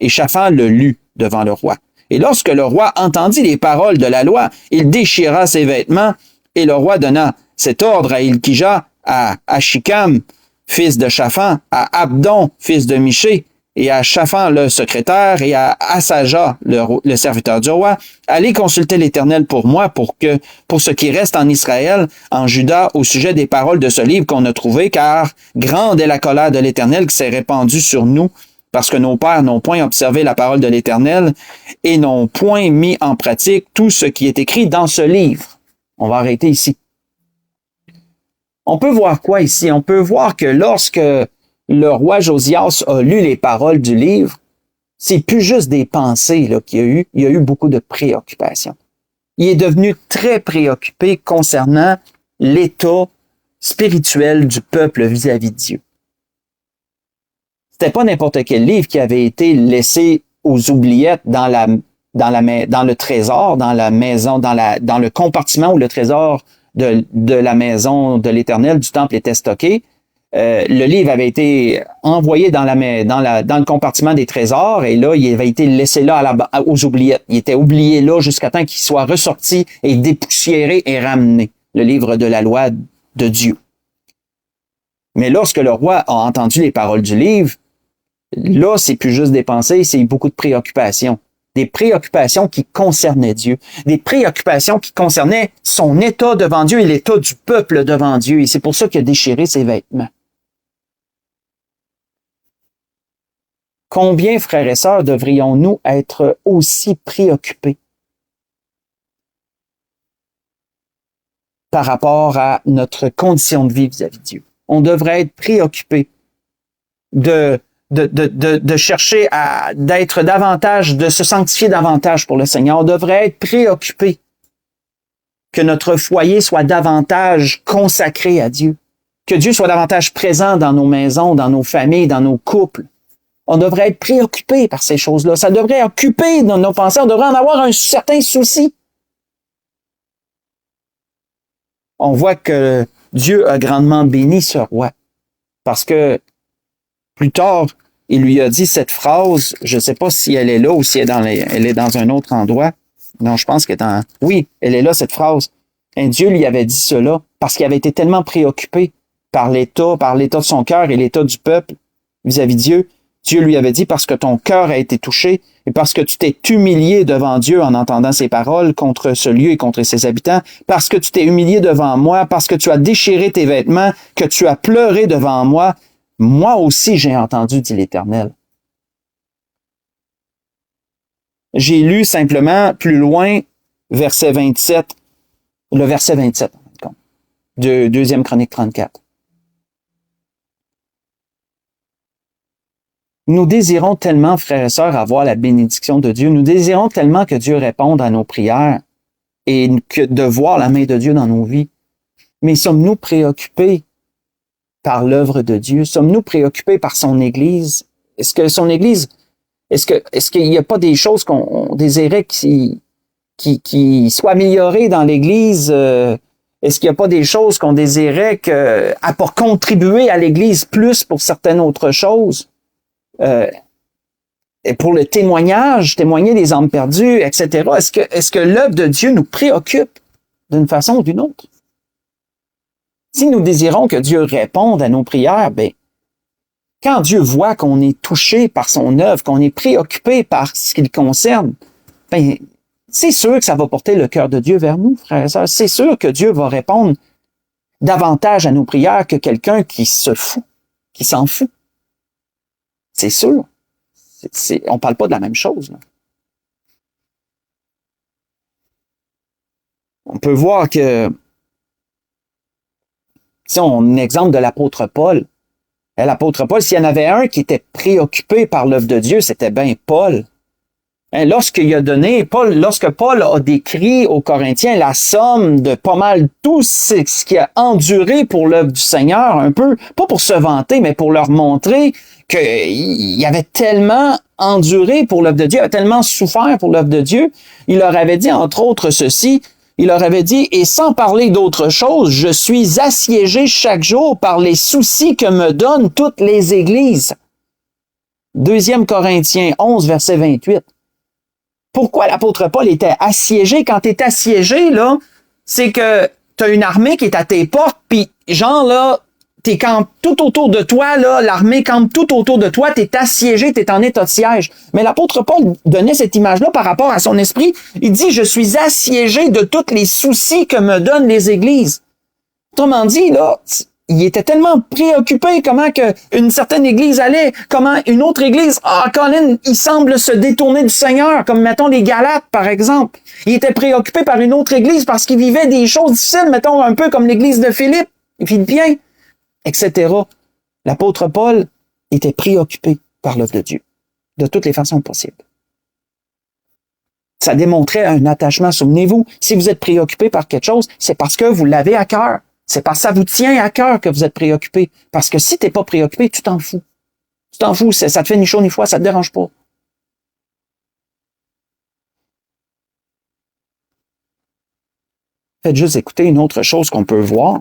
Speaker 1: Et Shaphan le lut devant le roi. Et lorsque le roi entendit les paroles de la loi, il déchira ses vêtements et le roi donna cet ordre à Ilkija, à Ashikam, fils de Shaphan, à Abdon, fils de Miché, et à Shaphan, le secrétaire, et à Asaja, le serviteur du roi, allez consulter l'Éternel pour moi, pour ce qui reste en Israël, en Juda, au sujet des paroles de ce livre qu'on a trouvé, car grande est la colère de l'Éternel qui s'est répandue sur nous, parce que nos pères n'ont point observé la parole de l'Éternel et n'ont point mis en pratique tout ce qui est écrit dans ce livre. On va arrêter ici. On peut voir quoi ici? On peut voir que lorsque le roi Josias a lu les paroles du livre, c'est plus juste des pensées là, qu'il y a eu. Il y a eu beaucoup de préoccupations. Il est devenu très préoccupé concernant l'état spirituel du peuple vis-à-vis de Dieu. C'était pas n'importe quel livre qui avait été laissé aux oubliettes dans le trésor, dans la maison, dans le compartiment où le trésor de la maison de l'Éternel, du temple était stocké. Le livre avait été envoyé dans le compartiment des trésors et là, il avait été laissé là aux oubliettes. Il était oublié là jusqu'à temps qu'il soit ressorti et dépoussiéré et ramené, le livre de la loi de Dieu. Mais lorsque le roi a entendu les paroles du livre, là, c'est plus juste des pensées, c'est beaucoup de préoccupations. des préoccupations qui concernaient Dieu, des préoccupations qui concernaient son état devant Dieu et l'état du peuple devant Dieu. Et c'est pour ça qu'il a déchiré ses vêtements. Combien, frères et sœurs, devrions-nous être aussi préoccupés par rapport à notre condition de vie vis-à-vis de Dieu? On devrait être préoccupés de chercher d'être davantage, de se sanctifier davantage pour le Seigneur. On devrait être préoccupé que notre foyer soit davantage consacré à Dieu, que Dieu soit davantage présent dans nos maisons, dans nos familles, dans nos couples. On devrait être préoccupé par ces choses-là. Ça devrait occuper dans nos pensées. On devrait en avoir un certain souci. On voit que Dieu a grandement béni ce roi parce que plus tard, il lui a dit cette phrase, je ne sais pas si elle est là ou si elle est dans un autre endroit. Non, je pense qu'elle est dans... Oui, elle est là, cette phrase. Et Dieu lui avait dit cela parce qu'il avait été tellement préoccupé par l'état de son cœur et l'état du peuple vis-à-vis de Dieu. Dieu lui avait dit, parce que ton cœur a été touché et parce que tu t'es humilié devant Dieu en entendant ses paroles contre ce lieu et contre ses habitants, parce que tu t'es humilié devant moi, parce que tu as déchiré tes vêtements, que tu as pleuré devant moi, moi aussi j'ai entendu, dit l'Éternel. J'ai lu simplement plus loin verset 27, le verset 27, de 2e Chronique 34. Nous désirons tellement, frères et sœurs, avoir la bénédiction de Dieu. Nous désirons tellement que Dieu réponde à nos prières et de voir la main de Dieu dans nos vies. Mais sommes-nous préoccupés par l'œuvre de Dieu? Sommes-nous préoccupés par son Église? Est-ce que son Église, est-ce qu'il n'y a pas des choses qu'on désirait qui soient améliorées dans l'Église? Est-ce qu'il n'y a pas des choses qu'on désirait pour contribuer à l'Église plus pour certaines autres choses? Et pour le témoigner des âmes perdues, etc. Est-ce que l'œuvre de Dieu nous préoccupe d'une façon ou d'une autre? Si nous désirons que Dieu réponde à nos prières, quand Dieu voit qu'on est touché par son œuvre, qu'on est préoccupé par ce qui le concerne, c'est sûr que ça va porter le cœur de Dieu vers nous, frères et sœurs. C'est sûr que Dieu va répondre davantage à nos prières que quelqu'un qui se fout, qui s'en fout. C'est sûr. On parle pas de la même chose, là. On peut voir que, si on exemple de l'apôtre Paul, l'apôtre Paul, s'il y en avait un qui était préoccupé par l'œuvre de Dieu, c'était bien Paul. Lorsque Paul a décrit aux Corinthiens la somme de pas mal tout ce qu'il a enduré pour l'œuvre du Seigneur, un peu, pas pour se vanter, mais pour leur montrer qu'il avait tellement enduré pour l'œuvre de Dieu, avait tellement souffert pour l'œuvre de Dieu, il leur avait dit, entre autres, ceci, il leur avait dit, et sans parler d'autre chose, je suis assiégé chaque jour par les soucis que me donnent toutes les églises. 2 Corinthiens 11, verset 28. Pourquoi l'apôtre Paul était assiégé? Quand tu es assiégé, là, c'est que tu as une armée qui est à tes portes, puis genre là, t'es camp tout autour de toi, là, l'armée campe tout autour de toi, t'es assiégé, t'es en état de siège. Mais l'apôtre Paul donnait cette image-là par rapport à son esprit. Il dit, je suis assiégé de tous les soucis que me donnent les églises. Autrement dit, là, il était tellement préoccupé comment une certaine église allait, comment une autre église, Colin, il semble se détourner du Seigneur, comme mettons les Galates, par exemple. Il était préoccupé par une autre église parce qu'il vivait des choses difficiles, mettons un peu comme l'église de Philippe, et Philippiens, etc. L'apôtre Paul était préoccupé par l'œuvre de Dieu, de toutes les façons possibles. Ça démontrait un attachement. Souvenez-vous, si vous êtes préoccupé par quelque chose, c'est parce que vous l'avez à cœur. C'est parce que ça vous tient à cœur que vous êtes préoccupé. Parce que si tu n'es pas préoccupé, tu t'en fous. Tu t'en fous, ça te fait ni chaud ni froid, ça te dérange pas. Faites juste écouter une autre chose qu'on peut voir.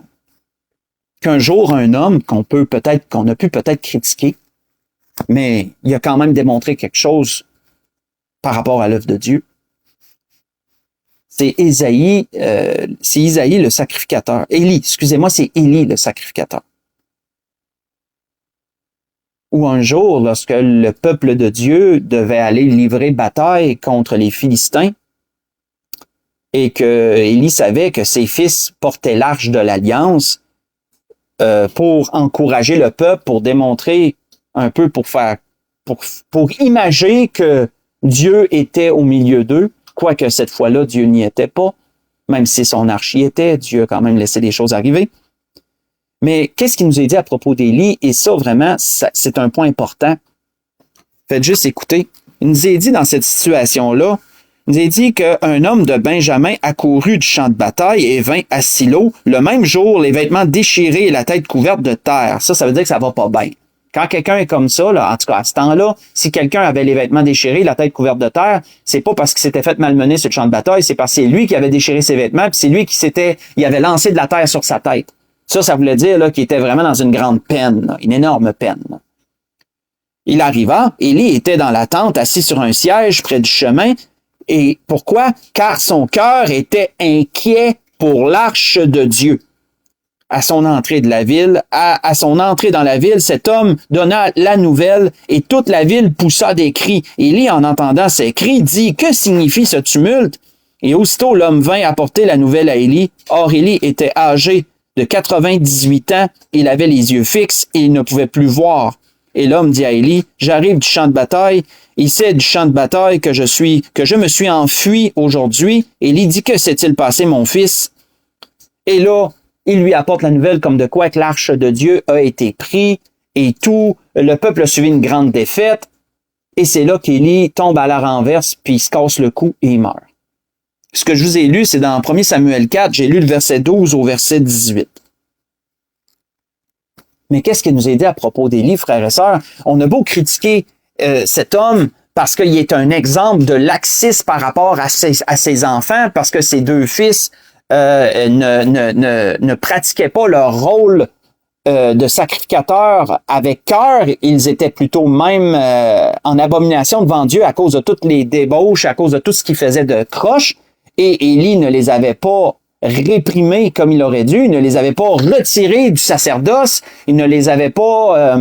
Speaker 1: Qu'un jour, un homme qu'on a pu peut-être critiquer, mais il a quand même démontré quelque chose par rapport à l'œuvre de Dieu. C'est Isaïe le sacrificateur. Élie, excusez-moi, c'est Élie le sacrificateur. où un jour, lorsque le peuple de Dieu devait aller livrer bataille contre les Philistins, et que Élie savait que ses fils portaient l'arche de l'Alliance pour encourager le peuple, pour démontrer un peu, pour imager que Dieu était au milieu d'eux, quoique cette fois-là, Dieu n'y était pas, même si son arche y était, Dieu a quand même laissé des choses arriver. Mais qu'est-ce qu'il nous a dit à propos d'Élie? Et ça, vraiment, c'est un point important. Faites juste écouter. Il nous a dit dans cette situation-là, il nous a dit qu'un homme de Benjamin accourut du champ de bataille et vint à Silo le même jour, les vêtements déchirés et la tête couverte de terre. Ça veut dire que ça va pas bien. Quand quelqu'un est comme ça, là, en tout cas à ce temps-là, si quelqu'un avait les vêtements déchirés, la tête couverte de terre, c'est pas parce qu'il s'était fait malmener sur le champ de bataille, c'est parce que c'est lui qui avait déchiré ses vêtements, puis c'est lui il avait lancé de la terre sur sa tête. Ça voulait dire là, qu'il était vraiment dans une grande peine, là, une énorme peine. Là. Il arriva, Élie était dans la tente, assis sur un siège près du chemin. Et pourquoi? Car son cœur était inquiet pour l'arche de Dieu. À son entrée de la ville, à son entrée dans la ville, cet homme donna la nouvelle et toute la ville poussa des cris. Élie, en entendant ces cris, dit, que signifie ce tumulte? Et aussitôt l'homme vint apporter la nouvelle à Élie. Or, Élie était âgé de 98 ans, il avait les yeux fixes et il ne pouvait plus voir. Et l'homme dit à Élie, j'arrive du champ de bataille, et c'est du champ de bataille que je me suis enfui aujourd'hui. Élie dit, que s'est-il passé, mon fils? Et là, il lui apporte la nouvelle comme de quoi que l'arche de Dieu a été prise, et tout, le peuple a suivi une grande défaite, et c'est là qu'Élie tombe à la renverse, puis il se casse le cou et il meurt. Ce que je vous ai lu, c'est dans 1 Samuel 4, j'ai lu le verset 12 au verset 18. Mais qu'est-ce qu'il nous a dit à propos d'Élie, frères et sœurs? On a beau critiquer cet homme parce qu'il est un exemple de laxisme par rapport à ses enfants, parce que ses deux fils ne pratiquaient pas leur rôle de sacrificateur avec cœur. Ils étaient plutôt même en abomination devant Dieu à cause de toutes les débauches, à cause de tout ce qu'ils faisaient de croche. Et Élie ne les avait pas réprimés comme il aurait dû, il ne les avait pas retirés du sacerdoce, il ne les avait pas...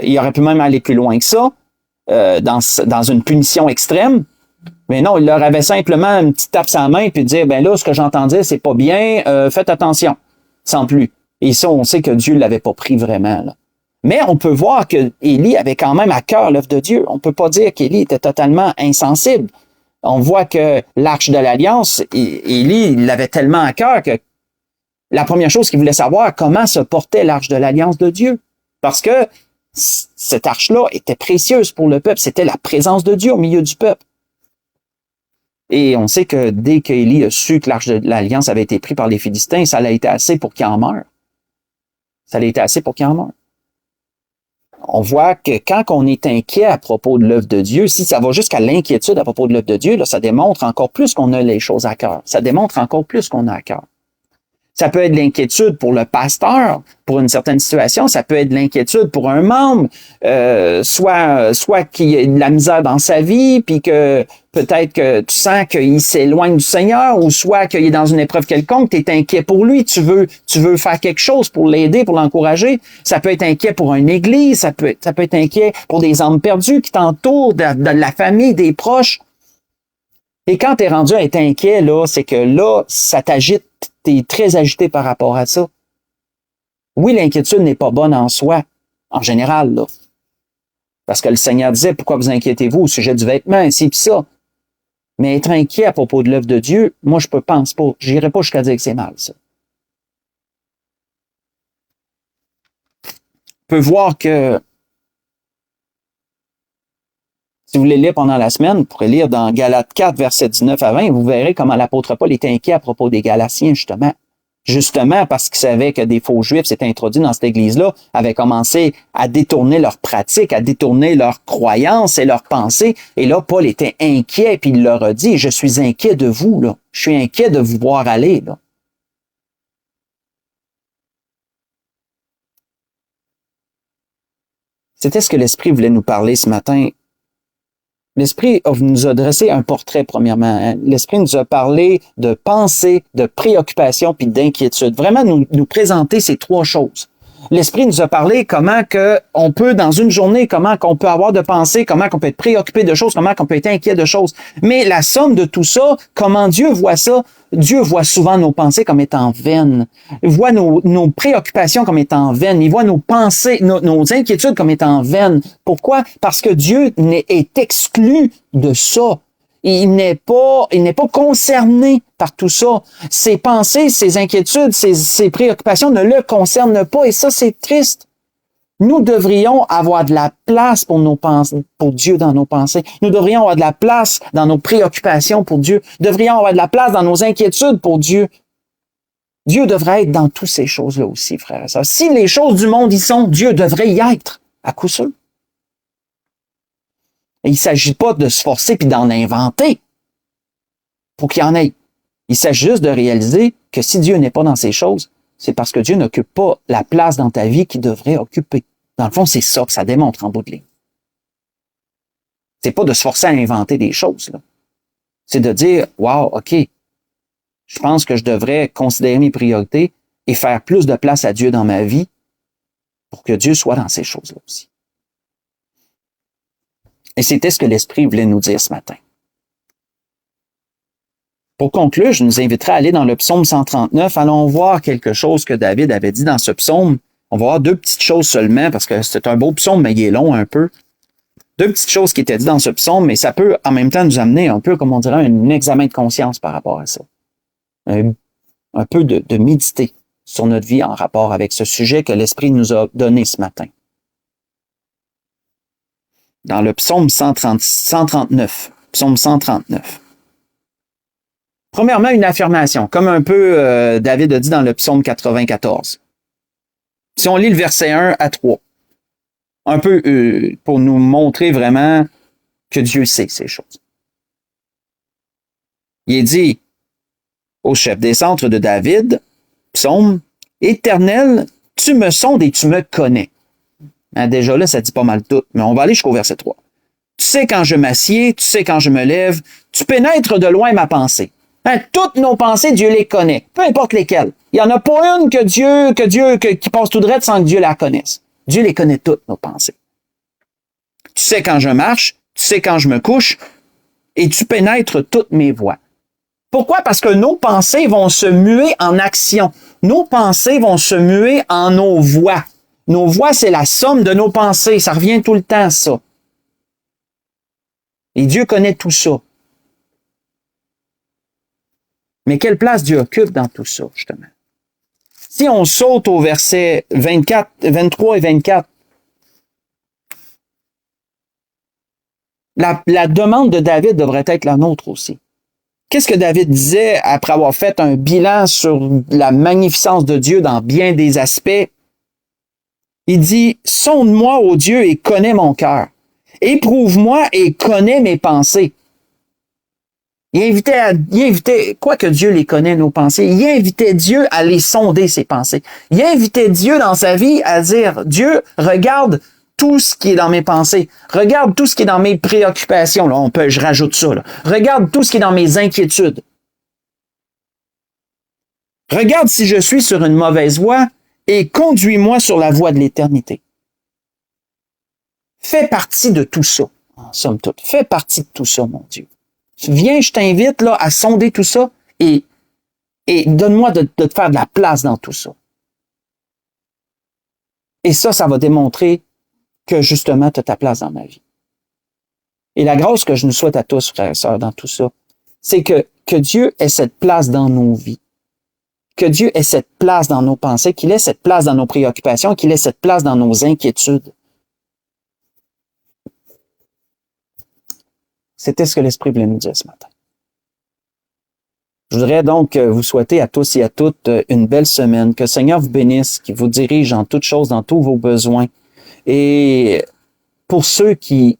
Speaker 1: il aurait pu même aller plus loin que ça, dans une punition extrême. Mais non, il leur avait simplement une petite tape sur la main puis dire, ben là, ce que j'entendais, c'est pas bien, faites attention, sans plus. Et ça, on sait que Dieu l'avait pas pris vraiment, là. Mais on peut voir que Élie avait quand même à cœur l'œuvre de Dieu. On peut pas dire qu'Élie était totalement insensible. On voit que l'arche de l'Alliance, Élie, il l'avait tellement à cœur que la première chose qu'il voulait savoir, comment se portait l'arche de l'Alliance de Dieu. Parce que cette arche-là était précieuse pour le peuple. C'était la présence de Dieu au milieu du peuple. Et on sait que dès qu'Élie a su que l'arche de l'Alliance avait été prise par les Philistins, ça a été assez pour qu'il en meure. Ça a été assez pour qu'il en meure. On voit que quand on est inquiet à propos de l'œuvre de Dieu, si ça va jusqu'à l'inquiétude à propos de l'œuvre de Dieu, là, ça démontre encore plus qu'on a les choses à cœur. Ça démontre encore plus qu'on a à cœur. Ça peut être de l'inquiétude pour le pasteur, pour une certaine situation. Ça peut être de l'inquiétude pour un membre, soit qu'il ait de la misère dans sa vie, puis que peut-être que tu sens qu'il s'éloigne du Seigneur, ou soit qu'il est dans une épreuve quelconque, tu es inquiet pour lui, tu veux faire quelque chose pour l'aider, pour l'encourager. Ça peut être inquiet pour une église, ça peut être inquiet pour des âmes perdues qui t'entourent, de la famille, des proches. Et quand tu es rendu à être inquiet, là, c'est que là, ça t'agite, tu es très agité par rapport à ça. Oui, l'inquiétude n'est pas bonne en soi, en général, là. Parce que le Seigneur disait, pourquoi vous inquiétez-vous au sujet du vêtement, ainsi et ça. Mais être inquiet à propos de l'œuvre de Dieu, moi, je pense pas. Je n'irai pas jusqu'à dire que c'est mal, ça. On peut voir que si vous voulez lire pendant la semaine, vous pourrez lire dans Galates 4, versets 19 à 20, vous verrez comment l'apôtre Paul était inquiet à propos des Galatiens, justement. Justement parce qu'il savait que des faux juifs s'étaient introduits dans cette église-là, avaient commencé à détourner leurs pratiques, à détourner leurs croyances et leurs pensées. Et là, Paul était inquiet, puis il leur a dit, je suis inquiet de vous, là. Je suis inquiet de vous voir aller, là. C'était ce que l'Esprit voulait nous parler ce matin. L'Esprit nous a dressé un portrait, premièrement. Hein. L'Esprit nous a parlé de pensée, de préoccupation puis d'inquiétude. Vraiment, nous présenter ces trois choses. L'Esprit nous a parlé comment que on peut, dans une journée, comment qu'on peut avoir de pensées, comment qu'on peut être préoccupé de choses, comment qu'on peut être inquiet de choses. Mais la somme de tout ça, comment Dieu voit ça? Dieu voit souvent nos pensées comme étant vaines. Il voit nos préoccupations comme étant vaines. Il voit nos pensées, nos inquiétudes comme étant vaines. Pourquoi? Parce que Dieu est exclu de ça. Il n'est pas concerné par tout ça. Ses pensées, ses inquiétudes, ses préoccupations ne le concernent pas. Et ça, c'est triste. Nous devrions avoir de la place pour nos pensées, pour Dieu dans nos pensées. Nous devrions avoir de la place dans nos préoccupations pour Dieu. Nous devrions avoir de la place dans nos inquiétudes pour Dieu. Dieu devrait être dans toutes ces choses-là aussi, frères et sœurs. Si les choses du monde y sont, Dieu devrait y être, à coup sûr. Et il ne s'agit pas de se forcer puis d'en inventer pour qu'il y en ait. Il s'agit juste de réaliser que si Dieu n'est pas dans ces choses, c'est parce que Dieu n'occupe pas la place dans ta vie qu'il devrait occuper. Dans le fond, c'est ça que ça démontre en bout de ligne. C'est pas de se forcer à inventer des choses, là. C'est de dire, wow, OK, je pense que je devrais considérer mes priorités et faire plus de place à Dieu dans ma vie pour que Dieu soit dans ces choses-là aussi. Et c'était ce que l'Esprit voulait nous dire ce matin. Pour conclure, je nous inviterai à aller dans le psaume 139. Allons voir quelque chose que David avait dit dans ce psaume. On va voir deux petites choses seulement, parce que c'est un beau psaume, mais il est long un peu. Deux petites choses qui étaient dites dans ce psaume, mais ça peut en même temps nous amener un peu, comme on dirait, un examen de conscience par rapport à ça. Un peu de méditer sur notre vie en rapport avec ce sujet que l'Esprit nous a donné ce matin. Dans le psaume 139. Psaume 139. Premièrement, une affirmation, comme un peu David a dit dans le psaume 94. Si on lit le verset 1 à 3, un peu pour nous montrer vraiment que Dieu sait ces choses. Il est dit au chef des centres de David, psaume, « Éternel, tu me sondes et tu me connais. » Hein, déjà là, ça dit pas mal tout, mais on va aller jusqu'au verset 3. « Tu sais quand je m'assieds, tu sais quand je me lève, tu pénètres de loin ma pensée. » Hein, toutes nos pensées, Dieu les connaît, peu importe lesquelles. Il n'y en a pas une qui passe tout droit sans que Dieu la connaisse. Dieu les connaît toutes, nos pensées. Tu sais quand je marche, tu sais quand je me couche, et tu pénètres toutes mes voies. Pourquoi? Parce que nos pensées vont se muer en action. Nos pensées vont se muer en nos voies. Nos voies, c'est la somme de nos pensées. Ça revient tout le temps, ça. Et Dieu connaît tout ça. Mais quelle place Dieu occupe dans tout ça, justement? Si on saute au verset 23 et 24, la demande de David devrait être la nôtre aussi. Qu'est-ce que David disait après avoir fait un bilan sur la magnificence de Dieu dans bien des aspects? Il dit, « Sonde-moi, ô Dieu, et connais mon cœur. Éprouve-moi et connais mes pensées. » Il invitait, quoi que Dieu les connaît, nos pensées, il invitait Dieu à les sonder, ses pensées. Il invitait Dieu dans sa vie à dire, Dieu, regarde tout ce qui est dans mes pensées. Regarde tout ce qui est dans mes préoccupations. Là, je rajoute ça. Là. Regarde tout ce qui est dans mes inquiétudes. Regarde si je suis sur une mauvaise voie et conduis-moi sur la voie de l'éternité. Fais partie de tout ça, en somme toute. Fais partie de tout ça, mon Dieu. Viens, je t'invite là à sonder tout ça et donne-moi de te faire de la place dans tout ça. Et ça va démontrer que justement, tu as ta place dans ma vie. Et la grâce que je nous souhaite à tous, frères et sœurs, dans tout ça, c'est que Dieu ait cette place dans nos vies. Que Dieu ait cette place dans nos pensées, qu'il ait cette place dans nos préoccupations, qu'il ait cette place dans nos inquiétudes. C'était ce que l'Esprit voulait nous dire ce matin. Je voudrais donc vous souhaiter à tous et à toutes une belle semaine. Que le Seigneur vous bénisse, qu'il vous dirige en toutes choses, dans tous vos besoins. Et pour ceux qui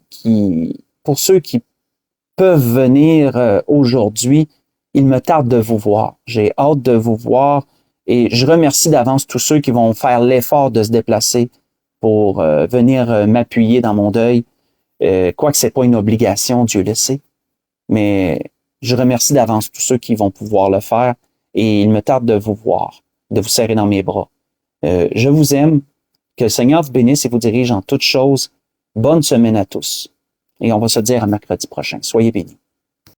Speaker 1: peuvent venir aujourd'hui, il me tarde de vous voir. J'ai hâte de vous voir et je remercie d'avance tous ceux qui vont faire l'effort de se déplacer pour venir m'appuyer dans mon deuil. Quoique c'est pas une obligation, Dieu le sait. Mais je remercie d'avance tous ceux qui vont pouvoir le faire et il me tarde de vous voir, de vous serrer dans mes bras. Je vous aime Que le Seigneur vous bénisse et vous dirige en toutes choses. Bonne semaine à tous. Et on va se dire à mercredi prochain. Soyez bénis.